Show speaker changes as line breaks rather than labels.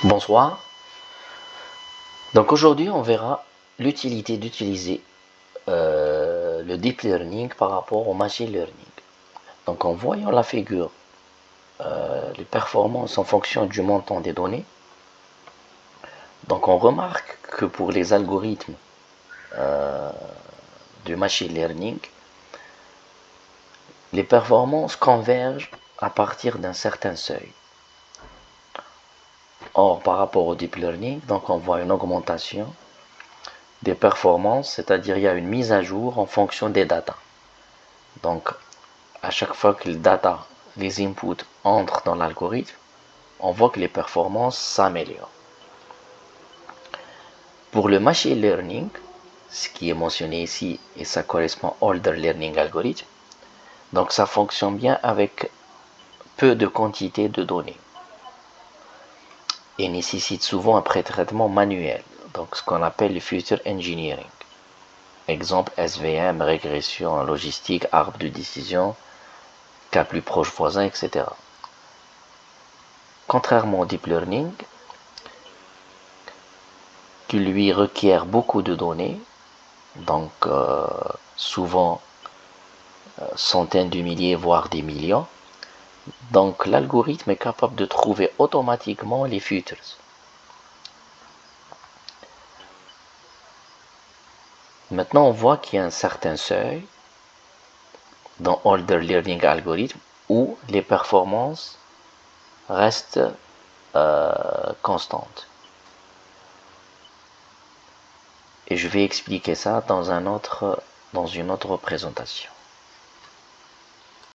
Bonsoir. Donc aujourd'hui, on verra l'utilité d'utiliser le deep learning par rapport au machine learning. Donc en voyant la figure, les performances en fonction du montant des données, donc on remarque que pour les algorithmes du machine learning, les performances convergent à partir d'un certain seuil. Or, par rapport au deep learning, donc on voit une augmentation des performances, c'est-à-dire il y a une mise à jour en fonction des datas. Donc, à chaque fois que les inputs entrent dans l'algorithme, on voit que les performances s'améliorent. Pour le machine learning, ce qui est mentionné ici, et ça correspond au Older Learning Algorithm, donc ça fonctionne bien avec peu de quantité de données et nécessite souvent un pré-traitement manuel, donc ce qu'on appelle le feature engineering. Exemple SVM, régression logistique, arbre de décision, cas plus proche voisin, etc. Contrairement au deep learning, qui lui requiert beaucoup de données, donc souvent centaines de milliers, voire des millions, donc l'algorithme est capable de trouver automatiquement les features. Maintenant, on voit qu'il y a un certain seuil dans Older Learning Algorithm où les performances restent constantes. Et je vais expliquer ça dans une autre présentation.